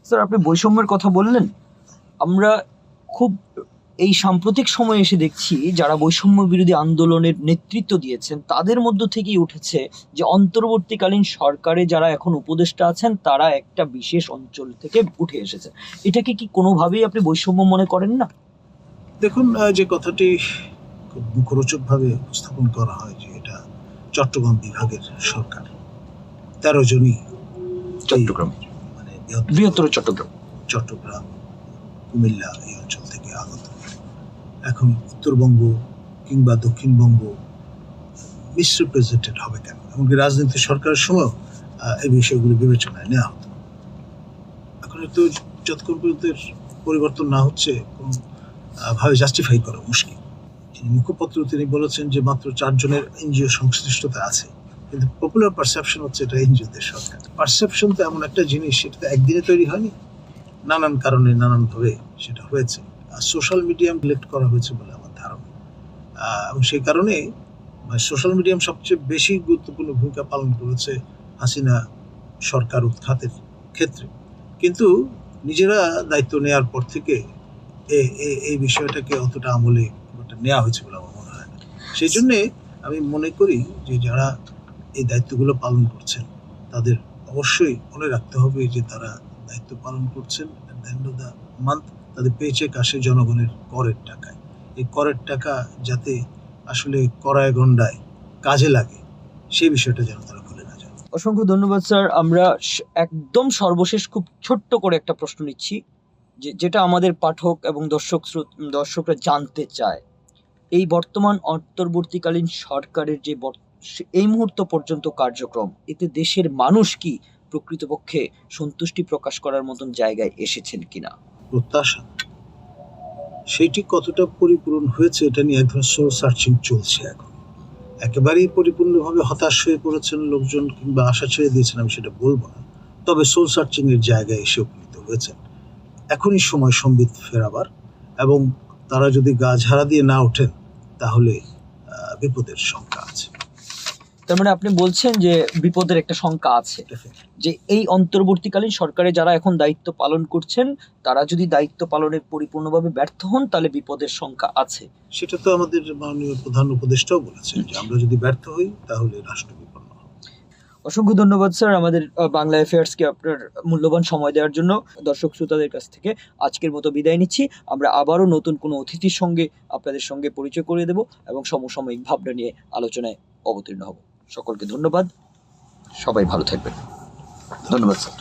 Sir, আপনি বৈষম্যের কথা বললেন। আমরা খুব এই সাম্প্রতিক সময়ে এসে দেখছি যারা বৈষম্য বিরোধী আন্দোলনের নেতৃত্ব দিয়েছেন তাদের মধ্য থেকেই উঠেছে যে অন্তর্বর্তীকালীন সরকারে যারা এখন উপদেষ্টা আছেন তারা একটা বিশেষ অঞ্চল থেকে উঠে এসেছে। এটাকে কি কোনোভাবেই আপনি বৈষম্য মনে করেন না? দেখুন, যে কথাটি খুব মুখরোচকভাবে উপস্থাপন করা হয় যে এটা চট্টগ্রাম বিভাগের সরকার, 13 জনই চট্টগ্রাম, মানে বৃহত্তর চট্টগ্রাম, চট্টগ্রাম, কুমিল্লা এই অঞ্চল থেকে আগত। এখন উত্তরবঙ্গ কিংবা দক্ষিণবঙ্গ মিসরিপ্রেজেন্টেড হবে কেন? এমনকি রাজনৈতিক সরকারের সময় এই বিষয়গুলো বিবেচনায় নেওয়া হতো। এখন তো যতক্ষণ পর্যন্ত পরিবর্তন না হচ্ছে কোনো ভাবে জাস্টিফাই করা মুশকিল। মুখপত্র তিনি বলেছেন যে মাত্র 4 জনের এনজিও সংশ্লিষ্টতা আছে, কিন্তু পপুলার পারসেপশন হচ্ছে এটা এনজিওদের সরকার। পারসেপশন তো এমন একটা জিনিস, সেটা তো একদিনে তৈরি হয়নি, নানান কারণে নানানভাবে সেটা হয়েছে। আর সোশ্যাল মিডিয়াম সিলেক্ট করা হয়েছে বলে আমার ধারণা, এবং সেই কারণে সোশ্যাল মিডিয়াম সবচেয়ে বেশি গুরুত্বপূর্ণ ভূমিকা পালন করেছে হাসিনা সরকার উৎখাতের ক্ষেত্রে। কিন্তু নিজেরা দায়িত্ব নেওয়ার পর থেকে এই বিষয়টাকে অতটা আমলে নেওয়া হয়েছে বলে আমার মনে হয় না। সেই জন্যে আমি মনে করি যে যারা এই দায়িত্বগুলো পালন করছেন তাদের অবশ্যই মনে রাখতে হবে যে তারা দায়িত্ব পালন করছেন at the end of the month তাদের পেচেক আসে জনগণের করের টাকায়। এই করের টাকা যাতে আসলে কড়ায় গন্ডায় কাজে লাগে সেই বিষয়টা যেন তারা ভুলে না যায়। অসংখ্য ধন্যবাদ স্যার। আমরা একদম সর্বশেষ খুব ছোট্ট করে একটা প্রশ্ন নিচ্ছি, যেটা আমাদের পাঠক এবং দর্শকরা জানতে চায়। এই বর্তমান অন্তর্বর্তীকালীন সরকারের যে এই মুহূর্ত পর্যন্ত কার্যক্রম, এতে দেশের মানুষ কি প্রকৃতপক্ষে সন্তুষ্টি প্রকাশ করার মতন জায়গায় এসেছেন কিনা? প্রত্যাশা সেইটি কতটা পরিপূরণ হয়েছে এটা নিয়ে এক ধরনের সোল সার্চিং চলছে। এখন একেবারেই পরিপূর্ণভাবে হতাশ হয়ে পড়েছেন লোকজন কিংবা আশা ছেড়ে দিয়েছেন আমি সেটা বলবো না, তবে সোল সার্চিং এর জায়গায় এসে উপনীত হয়েছেন। এখনই সময় সম্বিত ফেরাবার, এবং তারা যদি গা ঝাড়া দিয়ে না ওঠেন তাহলে বিপদের শঙ্কা আছে। তার মানে আপনি বলছেন যে বিপদের একটা শঙ্কা আছে, যে এই অন্তর্বর্তীকালীন সরকারে যারা এখন দায়িত্ব পালন করছেন তারা যদি দায়িত্ব পালনে পরিপূর্ণভাবে ব্যর্থ হন তাহলে বিপদের শঙ্কা আছে। সেটা তো আমাদের মাননীয় প্রধান উপদেষ্টাও বলেছেন যে আমরা যদি ব্যর্থ হই তাহলে রাষ্ট্র বিপন্ন হবে। অসংখ্য ধন্যবাদ স্যার আমাদের বাংলা অ্যাফেয়ার্সকে আপনার মূল্যবান সময় দেওয়ার জন্য। দর্শক শ্রোতাদের কাছ থেকে আজকের মতো বিদায় নিচ্ছি। আমরা আবারও নতুন কোনো অতিথির সঙ্গে আপনাদের সঙ্গে পরিচয় করিয়ে দেব এবং সমসাময়িক ভাবনা নিয়ে আলোচনায় অবতীর্ণ হব। সকলকে ধন্যবাদ, সবাই ভালো থাকবেন। ধন্যবাদ স্যার।